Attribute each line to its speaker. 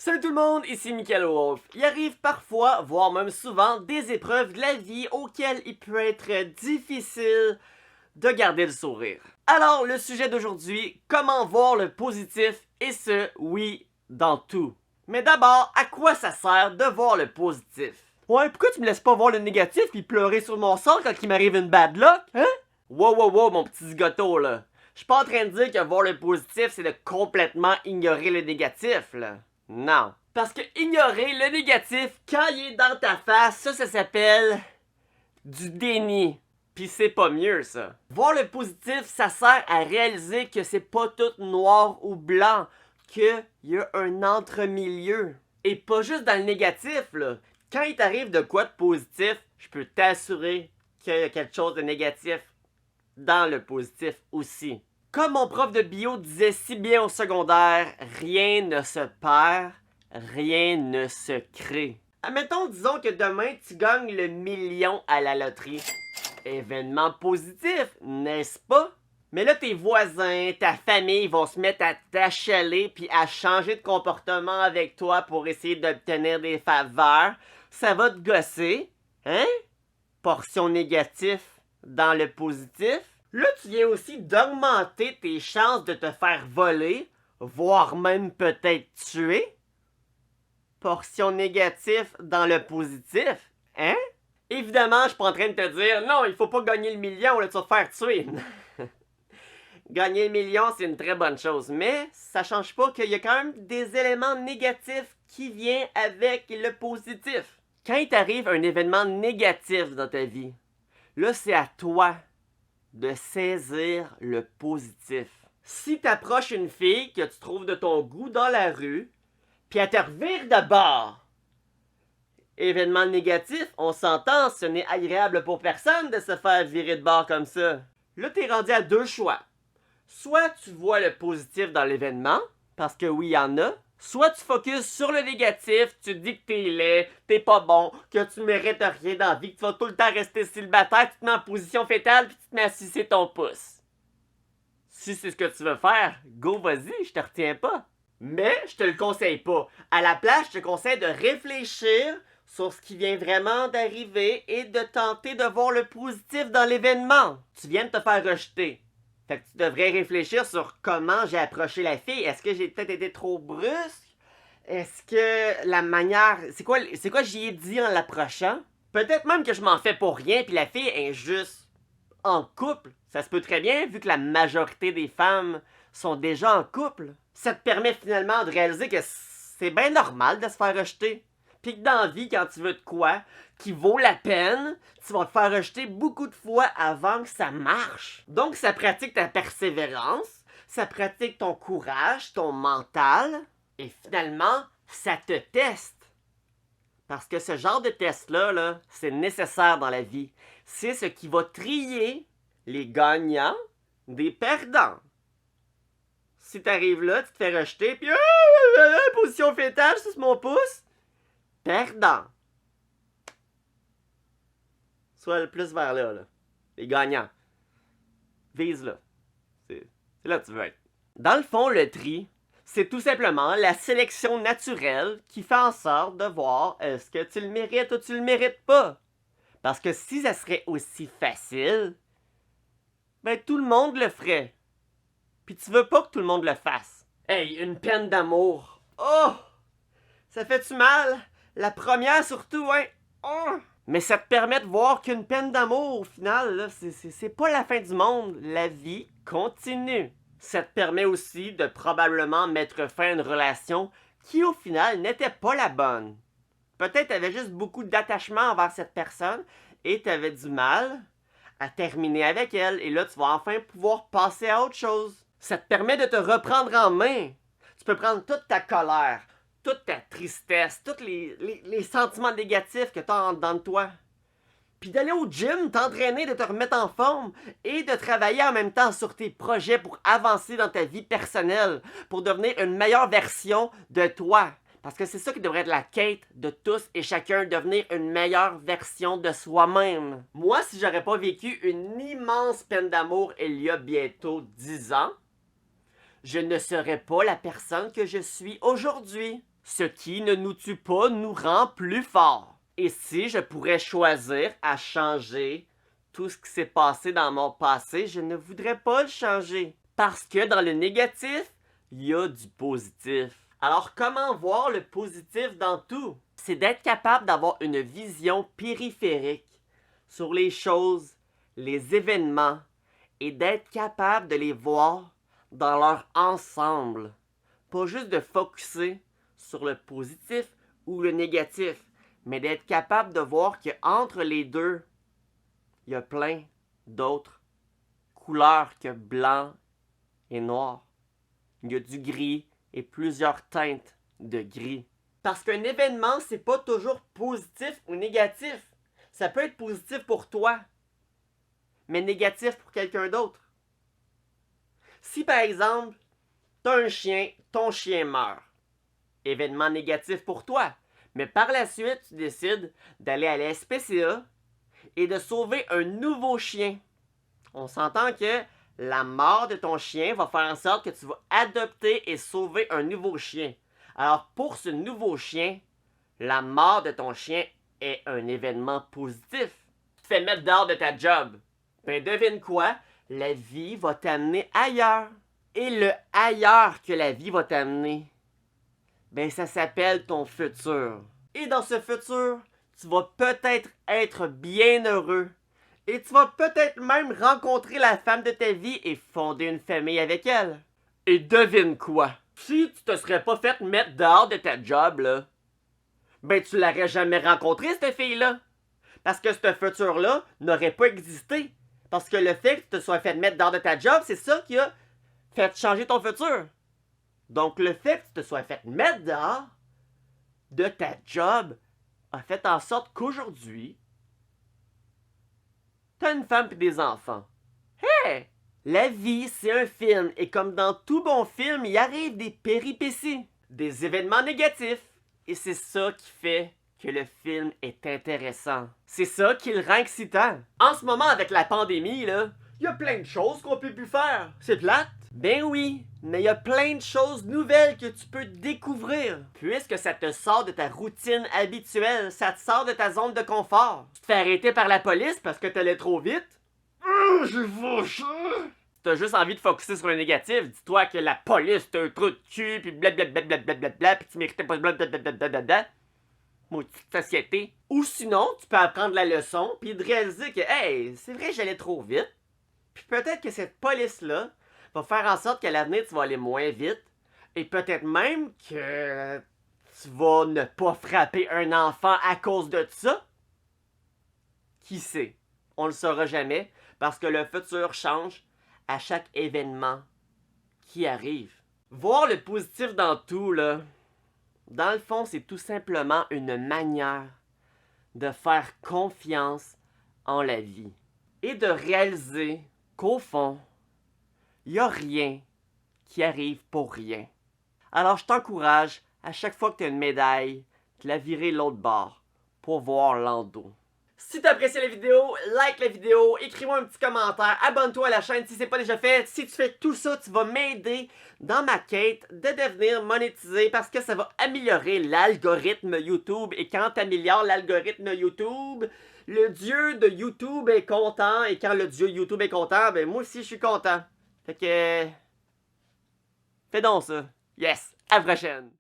Speaker 1: Salut tout le monde, ici Michael Wolf. Il arrive parfois, voire même souvent, des épreuves de la vie auxquelles il peut être difficile de garder le sourire. Alors, le sujet d'aujourd'hui, comment voir le positif, et ce, oui, dans tout. Mais d'abord, à quoi ça sert de voir le positif? Ouais, pourquoi tu me laisses pas voir le négatif puis pleurer sur mon sort quand il m'arrive une bad luck, hein? Wow, mon petit zigoto, là. Je suis pas en train de dire que voir le positif, c'est de complètement ignorer le négatif, là. Non. Parce que ignorer le négatif quand il est dans ta face, ça s'appelle du déni. Pis c'est pas mieux, ça. Voir le positif, ça sert à réaliser que c'est pas tout noir ou blanc, qu'il y a un entre-milieu. Et pas juste dans le négatif, là. Quand il t'arrive de quoi de positif, je peux t'assurer qu'il y a quelque chose de négatif dans le positif aussi. Comme mon prof de bio disait si bien au secondaire, rien ne se perd, rien ne se crée. Admettons, disons que demain, tu gagnes le million à la loterie. Événement positif, n'est-ce pas? Mais là, tes voisins, ta famille vont se mettre à t'achaler puis à changer de comportement avec toi pour essayer d'obtenir des faveurs. Ça va te gosser, hein? Portion négative dans le positif. Là, tu viens aussi d'augmenter tes chances de te faire voler, voire même peut-être tuer. Portion négative dans le positif, hein? Évidemment, je suis pas en train de te dire, non, il faut pas gagner le million, là, tu vas te faire tuer. Gagner le million, c'est une très bonne chose, mais ça change pas qu'il y a quand même des éléments négatifs qui viennent avec le positif. Quand il t'arrive un événement négatif dans ta vie, là, c'est à toi de saisir le positif. Si t'approches une fille que tu trouves de ton goût dans la rue, puis elle te revire de bord, événement négatif, on s'entend, ce n'est agréable pour personne de se faire virer de bord comme ça. Là, t'es rendu à deux choix. Soit tu vois le positif dans l'événement, parce que oui, il y en a. Soit tu focuses sur le négatif, tu te dis que t'es laid, t'es pas bon, que tu mérites rien dans la vie, que tu vas tout le temps rester célibataire, tu te mets en position fétale, puis tu te mets à sucer ton pouce. Si c'est ce que tu veux faire, go, vas-y, je te retiens pas. Mais je te le conseille pas. À la place, je te conseille de réfléchir sur ce qui vient vraiment d'arriver et de tenter de voir le positif dans l'événement. Tu viens de te faire rejeter. Fait que tu devrais réfléchir sur comment j'ai approché la fille. Est-ce que j'ai peut-être été trop brusque? Est-ce que la manière... C'est quoi j'y ai dit en l'approchant? Peut-être même que je m'en fais pour rien puis la fille est juste en couple. Ça se peut très bien vu que la majorité des femmes sont déjà en couple. Ça te permet finalement de réaliser que c'est bien normal de se faire rejeter. Puis que dans la vie, quand tu veux de quoi qui vaut la peine, tu vas te faire rejeter beaucoup de fois avant que ça marche. Donc, ça pratique ta persévérance, ça pratique ton courage, ton mental, et finalement, ça te teste. Parce que ce genre de test-là, là, c'est nécessaire dans la vie. C'est ce qui va trier les gagnants des perdants. Si t'arrives là, tu te fais rejeter, puis position fétale, c'est mon pouce. Perdant. Soit le plus vers là, là. Les gagnants. Vise là. C'est là que tu veux être. Dans le fond, le tri, c'est tout simplement la sélection naturelle qui fait en sorte de voir est-ce que tu le mérites ou tu le mérites pas. Parce que si ça serait aussi facile, ben tout le monde le ferait. Puis tu veux pas que tout le monde le fasse. Hey, une peine d'amour. Oh! Ça fait-tu mal? La première surtout, hein? Oh! Mais ça te permet de voir qu'une peine d'amour, au final, là, c'est pas la fin du monde. La vie continue. Ça te permet aussi de probablement mettre fin à une relation qui, au final, n'était pas la bonne. Peut-être t'avais juste beaucoup d'attachement envers cette personne et t'avais du mal à terminer avec elle. Et là, tu vas enfin pouvoir passer à autre chose. Ça te permet de te reprendre en main. Tu peux prendre toute ta colère, toute ta tristesse, tous les sentiments négatifs que tu as en dedans de toi. Puis d'aller au gym, t'entraîner, de te remettre en forme et de travailler en même temps sur tes projets pour avancer dans ta vie personnelle, pour devenir une meilleure version de toi. Parce que c'est ça qui devrait être la quête de tous et chacun, devenir une meilleure version de soi-même. Moi, si j'aurais pas vécu une immense peine d'amour il y a bientôt 10 ans, je ne serais pas la personne que je suis aujourd'hui. Ce qui ne nous tue pas nous rend plus forts. Et si je pourrais choisir à changer tout ce qui s'est passé dans mon passé, je ne voudrais pas le changer. Parce que dans le négatif, il y a du positif. Alors comment voir le positif dans tout? C'est d'être capable d'avoir une vision périphérique sur les choses, les événements, et d'être capable de les voir dans leur ensemble. Pas juste de focusser sur le positif ou le négatif, mais d'être capable de voir qu'entre les deux, il y a plein d'autres couleurs que blanc et noir. Il y a du gris et plusieurs teintes de gris. Parce qu'un événement, c'est pas toujours positif ou négatif. Ça peut être positif pour toi, mais négatif pour quelqu'un d'autre. Si par exemple, t'as un chien, ton chien meurt. Événement négatif pour toi. Mais par la suite, tu décides d'aller à la SPCA et de sauver un nouveau chien. On s'entend que la mort de ton chien va faire en sorte que tu vas adopter et sauver un nouveau chien. Alors pour ce nouveau chien, la mort de ton chien est un événement positif. Tu te fais mettre dehors de ta job. Ben devine quoi? La vie va t'amener ailleurs. Et le ailleurs que la vie va t'amener, ben ça s'appelle ton futur. Et dans ce futur, tu vas peut-être être bien heureux. Et tu vas peut-être même rencontrer la femme de ta vie et fonder une famille avec elle. Et devine quoi? Si tu te serais pas fait mettre dehors de ta job, là, ben tu l'aurais jamais rencontré, cette fille-là. Parce que ce futur-là n'aurait pas existé. Parce que le fait que tu te sois fait mettre dehors de ta job, c'est ça qui a fait changer ton futur. Donc le fait que tu te sois fait mettre dehors de ta job a fait en sorte qu'aujourd'hui, t'as une femme et des enfants. Hey! La vie, c'est un film, et comme dans tout bon film, il arrive des péripéties, des événements négatifs, et c'est ça qui fait que le film est intéressant. C'est ça qui le rend excitant. En ce moment, avec la pandémie, là, il y a plein de choses qu'on peut plus faire. C'est plate? Ben oui, mais il y a plein de choses nouvelles que tu peux découvrir. Puisque ça te sort de ta routine habituelle, ça te sort de ta zone de confort. Tu te fais arrêter par la police parce que t'allais trop vite. J'ai fâché. T'as juste envie de focusser sur le négatif. Dis-toi que la police t'a un trou de cul, puis blablabla, puis tu méritais pas blablabla. Maudite société. Ou sinon, tu peux apprendre la leçon, puis de réaliser que, hey, c'est vrai, j'allais trop vite. Puis peut-être que cette police-là va faire en sorte qu'à l'avenir, tu vas aller moins vite. Et peut-être même que tu vas ne pas frapper un enfant à cause de ça. Qui sait? On le saura jamais, parce que le futur change à chaque événement qui arrive. Voir le positif dans tout, là, dans le fond, c'est tout simplement une manière de faire confiance en la vie. Et de réaliser qu'au fond, il n'y a rien qui arrive pour rien. Alors je t'encourage, à chaque fois que tu as une médaille, de la virer l'autre bord pour voir l'endos. Si tu as apprécié la vidéo, like la vidéo, écris-moi un petit commentaire, abonne-toi à la chaîne si ce n'est pas déjà fait. Si tu fais tout ça, tu vas m'aider dans ma quête de devenir monétisé parce que ça va améliorer l'algorithme YouTube. Et quand tu améliores l'algorithme YouTube, le dieu de YouTube est content. Et quand le dieu YouTube est content, ben moi aussi je suis content. Fait que... fais donc ça. Yes! À la prochaine!